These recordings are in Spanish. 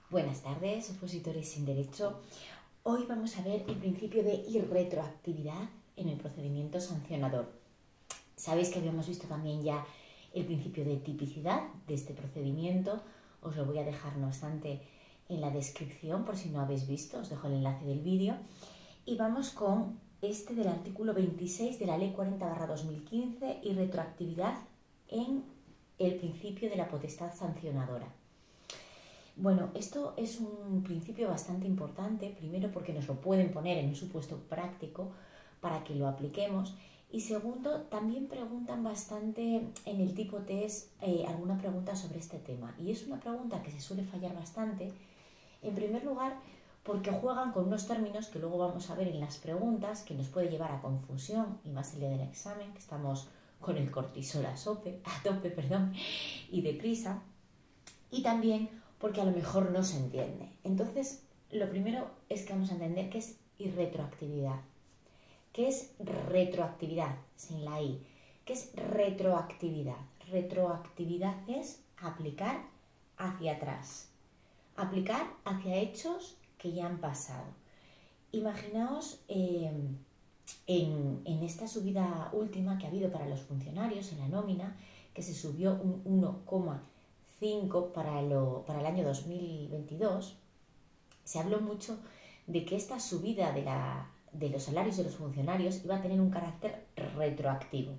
Buenas tardes, opositores sin derecho. Hoy vamos a ver el principio de irretroactividad en el procedimiento sancionador. Sabéis que habíamos visto también ya el principio de tipicidad de este procedimiento. Os lo voy a dejar, no obstante, en la descripción por si no habéis visto. Os dejo el enlace del vídeo. Y vamos con este del artículo 26 de la Ley 40/2015 y retroactividad en el principio de la potestad sancionadora. Bueno, esto es un principio bastante importante, primero porque nos lo pueden poner en un supuesto práctico para que lo apliquemos, y segundo, también preguntan bastante en el tipo test alguna pregunta sobre este tema, y es una pregunta que se suele fallar bastante, en primer lugar porque juegan con unos términos que luego vamos a ver en las preguntas, que nos puede llevar a confusión, y más el día del examen, que estamos con el cortisol a tope, y deprisa, y también porque a lo mejor no se entiende. Entonces, lo primero es que vamos a entender qué es irretroactividad. ¿Qué es retroactividad? Sin la I. ¿Qué es retroactividad? Retroactividad es aplicar hacia atrás. Aplicar hacia hechos que ya han pasado. Imaginaos en esta subida última que ha habido para los funcionarios en la nómina, que se subió un 1,5 para el año 2022, se habló mucho de que esta subida de los salarios de los funcionarios iba a tener un carácter retroactivo.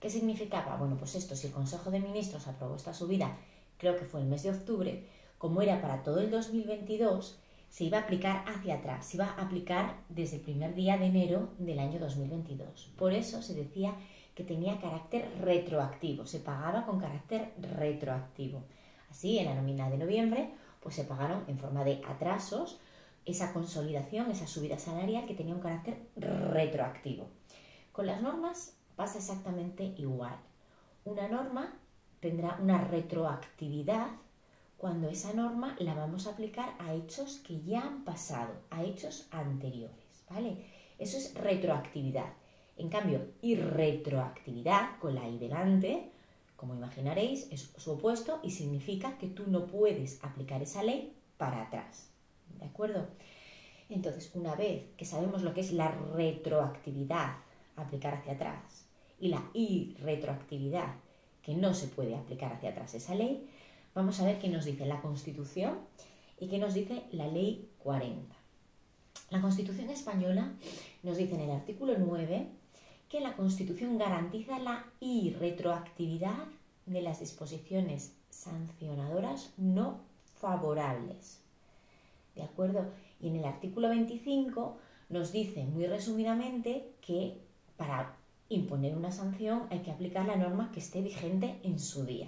¿Qué significaba? Bueno, pues esto, si el Consejo de Ministros aprobó esta subida, creo que fue el mes de octubre, como era para todo el 2022, se iba a aplicar hacia atrás, se iba a aplicar desde el primer día de enero del año 2022. Por eso se decía que tenía carácter retroactivo, se pagaba con carácter retroactivo. Así, en la nómina de noviembre, pues se pagaron en forma de atrasos esa consolidación, esa subida salarial que tenía un carácter retroactivo. Con las normas pasa exactamente igual. Una norma tendrá una retroactividad cuando esa norma la vamos a aplicar a hechos que ya han pasado, a hechos anteriores, ¿vale? Eso es retroactividad. En cambio, irretroactividad, con la I delante, como imaginaréis, es su opuesto y significa que tú no puedes aplicar esa ley para atrás, ¿de acuerdo? Entonces, una vez que sabemos lo que es la retroactividad, aplicar hacia atrás, y la irretroactividad, que no se puede aplicar hacia atrás esa ley, vamos a ver qué nos dice la Constitución y qué nos dice la Ley 40. La Constitución española nos dice en el artículo 9 que la Constitución garantiza la irretroactividad de las disposiciones sancionadoras no favorables. ¿De acuerdo? Y en el artículo 25 nos dice muy resumidamente que para imponer una sanción hay que aplicar la norma que esté vigente en su día.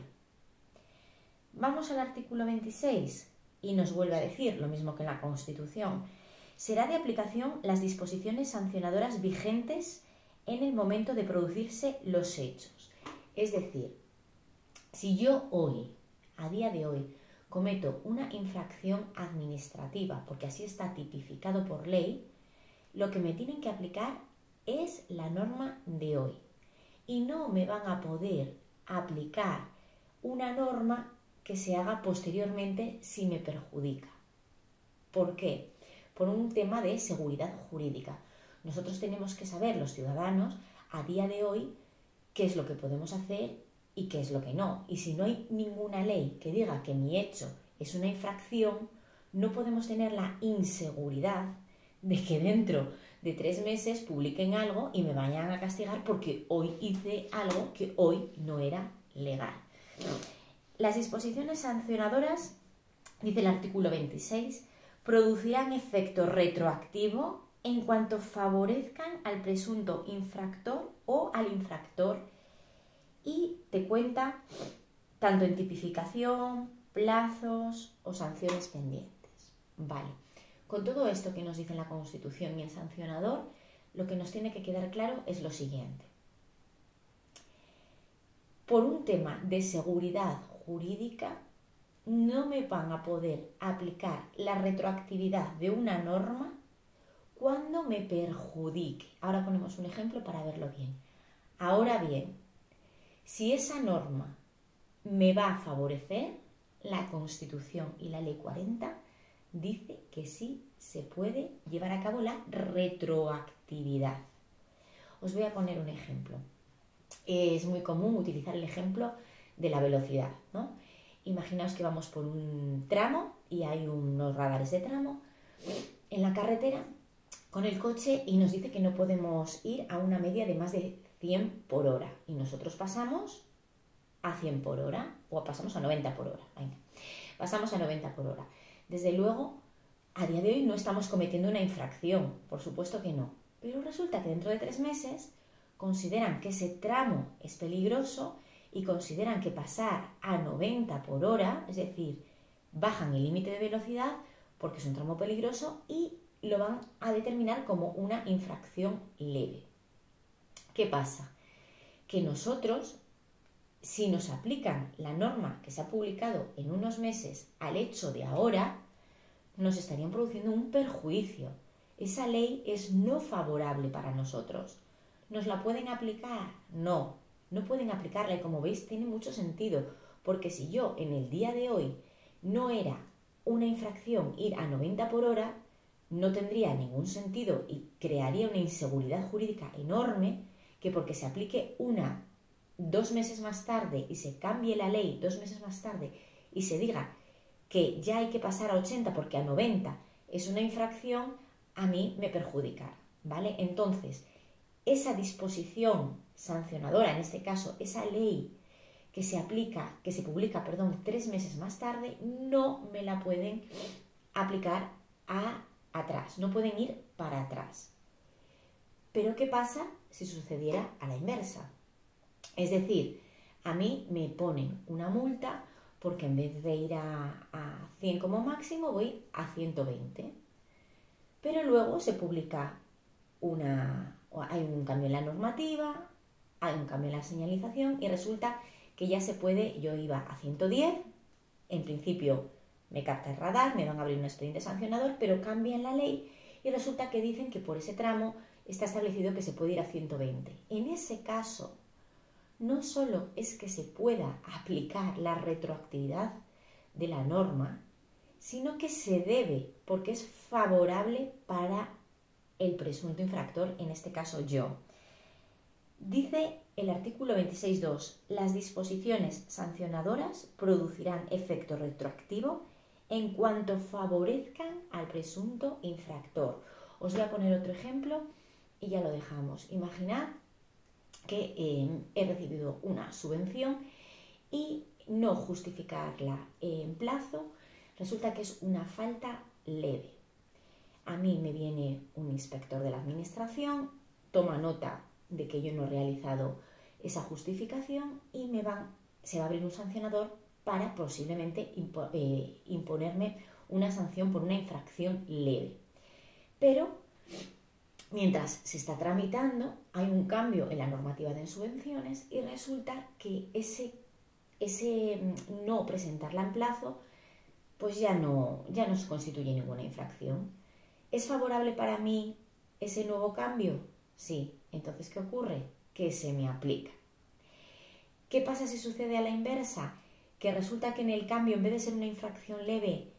Vamos al artículo 26 y nos vuelve a decir lo mismo que en la Constitución. Será de aplicación las disposiciones sancionadoras vigentes en el momento de producirse los hechos. Es decir, si yo hoy, a día de hoy, cometo una infracción administrativa, porque así está tipificado por ley, lo que me tienen que aplicar es la norma de hoy. Y no me van a poder aplicar una norma que se haga posteriormente si me perjudica. ¿Por qué? Por un tema de seguridad jurídica. Nosotros tenemos que saber, los ciudadanos, a día de hoy, qué es lo que podemos hacer y qué es lo que no. Y si no hay ninguna ley que diga que mi hecho es una infracción, no podemos tener la inseguridad de que dentro de 3 meses publiquen algo y me vayan a castigar porque hoy hice algo que hoy no era legal. Las disposiciones sancionadoras, dice el artículo 26, producirán efecto retroactivo en cuanto favorezcan al presunto infractor o al infractor, y te cuenta tanto en tipificación, plazos o sanciones pendientes. Vale, con todo esto que nos dice la Constitución y el sancionador, lo que nos tiene que quedar claro es lo siguiente. Por un tema de seguridad jurídica, no me van a poder aplicar la retroactividad de una norma cuando me perjudique. Ahora ponemos un ejemplo para verlo bien. Ahora bien, si esa norma me va a favorecer, la Constitución y la Ley 40 dice que sí se puede llevar a cabo la retroactividad. Os voy a poner un ejemplo. Es muy común utilizar el ejemplo de la velocidad, ¿no? Imaginaos que vamos por un tramo y hay unos radares de tramo en la carretera con el coche y nos dice que no podemos ir a una media de más de 100 por hora y nosotros pasamos a 100 por hora o pasamos a 90 por hora. Venga, pasamos a 90 por hora. Desde luego, a día de hoy no estamos cometiendo una infracción, por supuesto que no, pero resulta que dentro de 3 meses consideran que ese tramo es peligroso y consideran que pasar a 90 por hora, es decir, bajan el límite de velocidad porque es un tramo peligroso y lo van a determinar como una infracción leve. ¿Qué pasa? Que nosotros, si nos aplican la norma que se ha publicado en unos meses al hecho de ahora, nos estarían produciendo un perjuicio. Esa ley es no favorable para nosotros. ¿Nos la pueden aplicar? No, no pueden aplicarla y como veis tiene mucho sentido, porque si yo en el día de hoy no era una infracción ir a 90 por hora, no tendría ningún sentido y crearía una inseguridad jurídica enorme que porque se aplique 2 meses más tarde y se cambie la ley 2 meses más tarde y se diga que ya hay que pasar a 80 porque a 90 es una infracción, a mí me perjudica, ¿vale? Entonces, esa disposición sancionadora, en este caso, esa ley que se publica 3 meses más tarde, no me la pueden aplicar atrás, no pueden ir para atrás. Pero ¿qué pasa si sucediera a la inversa? Es decir, a mí me ponen una multa porque en vez de ir a 100 como máximo voy a 120. Pero luego se publica hay un cambio en la normativa, hay un cambio en la señalización y resulta que ya se puede, yo iba a 110, en principio me capta el radar, me van a abrir un expediente sancionador, pero cambian la ley y resulta que dicen que por ese tramo está establecido que se puede ir a 120. En ese caso, no solo es que se pueda aplicar la retroactividad de la norma, sino que se debe, porque es favorable para el presunto infractor, en este caso yo. Dice el artículo 26.2, las disposiciones sancionadoras producirán efecto retroactivo en cuanto favorezcan al presunto infractor. Os voy a poner otro ejemplo y ya lo dejamos. Imaginad que he recibido una subvención y no justificarla en plazo resulta que es una falta leve. A mí me viene un inspector de la administración, toma nota de que yo no he realizado esa justificación y se va a abrir un sancionador para posiblemente imponerme una sanción por una infracción leve. Pero mientras se está tramitando, hay un cambio en la normativa de subvenciones y resulta que ese no presentarla en plazo pues ya no se constituye ninguna infracción. ¿Es favorable para mí ese nuevo cambio? Sí. Entonces, ¿qué ocurre? Que se me aplica. ¿Qué pasa si sucede a la inversa? Que resulta que en el cambio, en vez de ser una infracción leve,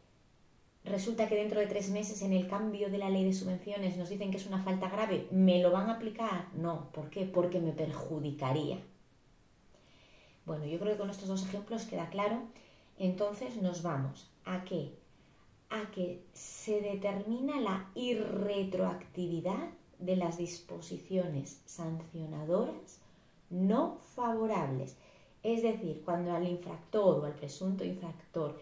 resulta que dentro de 3 meses en el cambio de la ley de subvenciones nos dicen que es una falta grave. ¿Me lo van a aplicar? No. ¿Por qué? Porque me perjudicaría. Bueno, yo creo que con estos 2 ejemplos queda claro. Entonces nos vamos ¿a qué? A que se determina la irretroactividad de las disposiciones sancionadoras no favorables. Es decir, cuando al infractor o al presunto infractor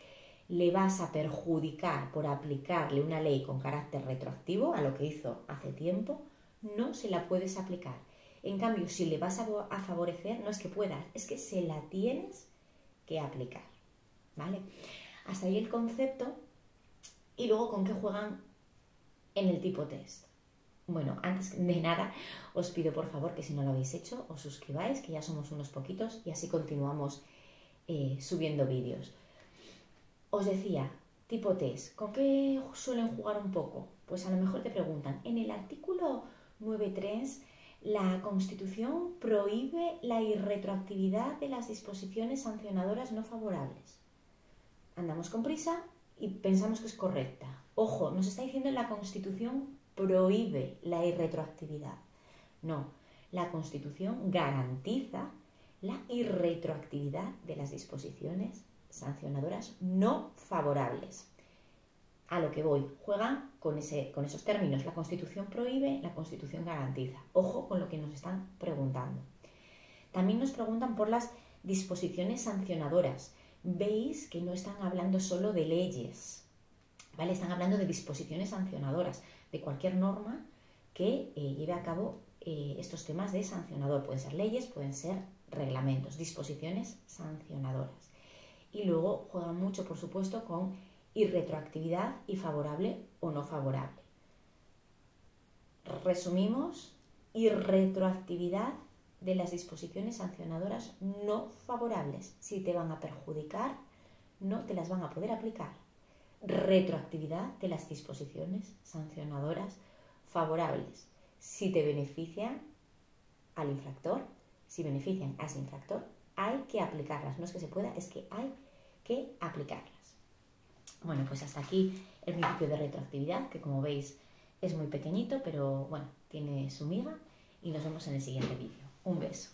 le vas a perjudicar por aplicarle una ley con carácter retroactivo a lo que hizo hace tiempo, no se la puedes aplicar. En cambio, si le vas a favorecer, no es que puedas, es que se la tienes que aplicar. ¿Vale? Hasta ahí el concepto. Y luego, ¿con qué juegan en el tipo test? Bueno, antes de nada, os pido por favor que si no lo habéis hecho, os suscribáis, que ya somos unos poquitos y así continuamos subiendo vídeos. Os decía, tipo test, ¿con qué suelen jugar un poco? Pues a lo mejor te preguntan, en el artículo 9.3, la Constitución prohíbe la irretroactividad de las disposiciones sancionadoras no favorables. Andamos con prisa y pensamos que es correcta. Ojo, nos está diciendo la Constitución prohíbe la irretroactividad. No, la Constitución garantiza la irretroactividad de las disposiciones sancionadoras no favorables. A lo que voy, juegan con esos términos. La Constitución prohíbe, la Constitución garantiza. Ojo con lo que nos están preguntando. También nos preguntan por las disposiciones sancionadoras. Veis que no están hablando solo de leyes, ¿vale? Están hablando de disposiciones sancionadoras, de cualquier norma que lleve a cabo estos temas de sancionador. Pueden ser leyes, pueden ser reglamentos, disposiciones sancionadoras. Y luego juegan mucho, por supuesto, con irretroactividad y favorable o no favorable. Resumimos, irretroactividad de las disposiciones sancionadoras no favorables. Si te van a perjudicar, no te las van a poder aplicar. Retroactividad de las disposiciones sancionadoras favorables. Si te benefician al infractor, si benefician a ese infractor, hay que aplicarlas. No es que se pueda, es que hay que aplicarlas. Bueno, pues hasta aquí el principio de retroactividad, que como veis es muy pequeñito, pero bueno, tiene su miga, y nos vemos en el siguiente vídeo. Un beso.